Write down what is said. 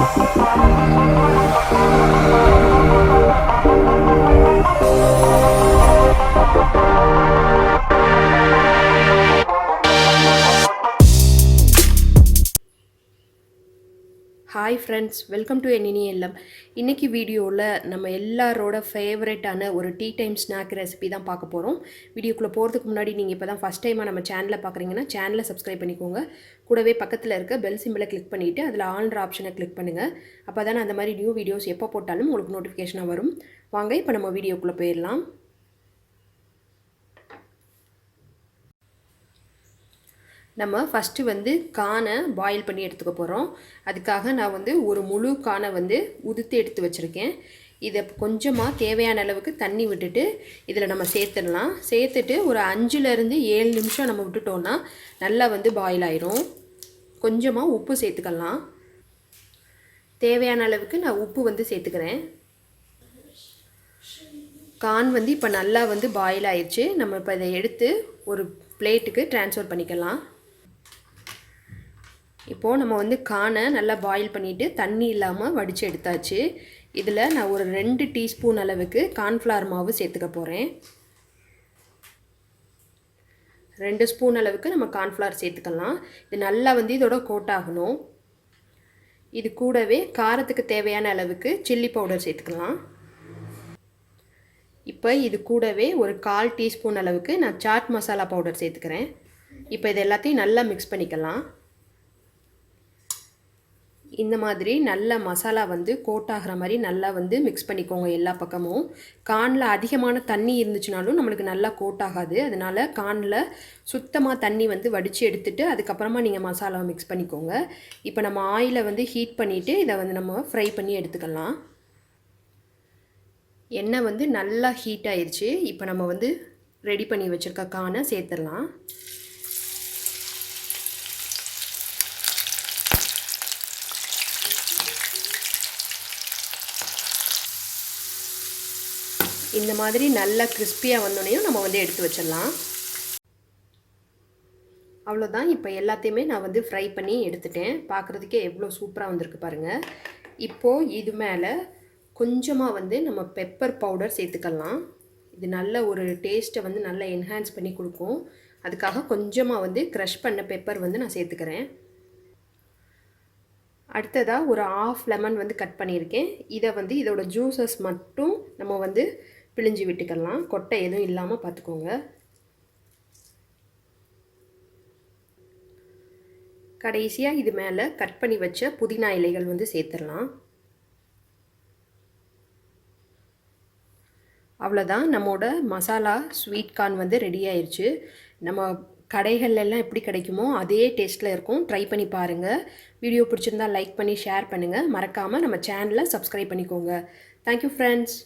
Hi friends, welcome to என் இனிய இல்லம். இன்றைக்கி வீடியோவில் நம்ம எல்லாரோட ஃபேவரட்டான ஒரு டீ டைம் ஸ்நாக் ரெசிபி தான் பார்க்க போகிறோம். வீடியோக்குள்ளே போகிறதுக்கு முன்னாடி நீங்கள் இப்போ தான் ஃபஸ்ட் டைமாக நம்ம சேனலை பார்க்குறீங்கன்னா சேனலை சப்ஸ்கிரைப் பண்ணிக்கோங்க. கூடவே பக்கத்தில் இருக்க பெல் சிம்பிளை கிளிக் பண்ணிவிட்டு அதில் ஆல்ன்ற ஆப்ஷனை கிளிக் பண்ணுங்கள். அப்போ தானே அந்த மாதிரி நியூ வீடியோஸ் எப்போ போட்டாலும் உங்களுக்கு நோட்டிஃபிகேஷனாக வரும். வாங்க இப்போ நம்ம வீடியோக்குள்ளே போயிடலாம். நம்ம ஃபஸ்ட்டு கானை பாயில் பண்ணி எடுத்துக்க போகிறோம். அதுக்காக நான் ஒரு முழு கானை உதுத்து எடுத்து வச்சுருக்கேன். இதை கொஞ்சமாக தேவையான அளவுக்கு தண்ணி விட்டுட்டு இதில் நம்ம சேர்த்துடலாம். சேர்த்துட்டு ஒரு 5லேருந்து 7 நிமிஷம் நம்ம விட்டுட்டோன்னா நல்லா பாயில் ஆயிரும். கொஞ்சமாக உப்பு சேர்த்துக்கலாம். தேவையான அளவுக்கு நான் உப்பு சேர்த்துக்கிறேன். கான் இப்போ நல்லா பாயில் ஆயிடுச்சு. நம்ம இப்போ இதை எடுத்து ஒரு பிளேட்டுக்கு ட்ரான்ஸ்ஃபர் பண்ணிக்கலாம். இப்போது நம்ம கானை நல்லா பாயில் பண்ணிவிட்டு தண்ணி இல்லாமல் வடித்து எடுத்தாச்சு. இதில் நான் ஒரு 2 டீஸ்பூன் அளவுக்கு கார்ன்ஃப்ளவர் மாவு சேர்த்துக்க போகிறேன். 2 ஸ்பூன் அளவுக்கு நம்ம கார்ன்ஃப்ளவர் சேர்த்துக்கலாம். இது நல்லா இதோட கோட் ஆகணும். இது கூடவே காரத்துக்கு தேவையான அளவுக்கு சில்லி பவுடர் சேர்த்துக்கலாம். இப்போ இது கூடவே ஒரு 1/4 டீஸ்பூன் அளவுக்கு நான் சாட் மசாலா பவுடர் சேர்த்துக்கிறேன். இப்போ இது எல்லாத்தையும் நல்லா மிக்ஸ் பண்ணிக்கலாம். இந்த மாதிரி நல்ல மசாலா கோட் ஆகிற மாதிரி நல்லா மிக்ஸ் பண்ணிக்கோங்க எல்லா பக்கமும். கானில் அதிகமான தண்ணி இருந்துச்சுனாலும் நம்மளுக்கு நல்லா கோட் ஆகாது. அதனால் கானில் சுத்தமாக தண்ணி வடித்து எடுத்துகிட்டு அதுக்கப்புறமா நீங்கள் மசாலாவை மிக்ஸ் பண்ணிக்கோங்க. இப்போ நம்ம ஆயிலை ஹீட் பண்ணிவிட்டு இதை நம்ம ஃப்ரை பண்ணி எடுத்துக்கலாம். எண்ணெய் நல்லா ஹீட் ஆயிடுச்சு. இப்போ நம்ம ரெடி பண்ணி வச்சுருக்க கானை சேர்த்துடலாம். இந்த மாதிரி நல்லா கிறிஸ்பியாக வந்தோடனையும் நம்ம எடுத்து வச்சிடலாம். அவ்வளோதான். இப்போ எல்லாத்தையுமே நான் ஃப்ரை பண்ணி எடுத்துட்டேன். பார்க்குறதுக்கே எவ்வளோ சூப்பராக வந்திருக்கு பாருங்கள். இப்போது இது மேலே கொஞ்சமாக நம்ம பெப்பர் பவுடர் சேர்த்துக்கலாம். இது நல்ல ஒரு டேஸ்ட்டை நல்லா என்ஹான்ஸ் பண்ணி கொடுக்கும். அதுக்காக கொஞ்சமாக க்ரஷ் பண்ண பெப்பர் நான் சேர்த்துக்கிறேன். அடுத்ததாக ஒரு 1/2 லெமன் கட் பண்ணியிருக்கேன். இதை இதோட ஜூஸஸ் மட்டும் நம்ம பிழிஞ்சு விட்டுக்கலாம். கொட்டை எதுவும் இல்லாமல் பார்த்துக்கோங்க. கடைசியாக இது மேலே கட் பண்ணி வச்ச புதினா இலைகள் சேர்த்துடலாம். அவ்வளோதான், நம்மளோட மசாலா ஸ்வீட் கார்ன் ரெடி ஆயிடுச்சு. நம்ம கடைகள்லாம் எப்படி கிடைக்குமோ அதே டேஸ்ட்டில் இருக்கும். ட்ரை பண்ணி பாருங்கள். வீடியோ பிடிச்சிருந்தால் லைக் பண்ணி ஷேர் பண்ணுங்கள். மறக்காமல் நம்ம சேனலை சப்ஸ்கிரைப் பண்ணிக்கோங்க. Thank you friends.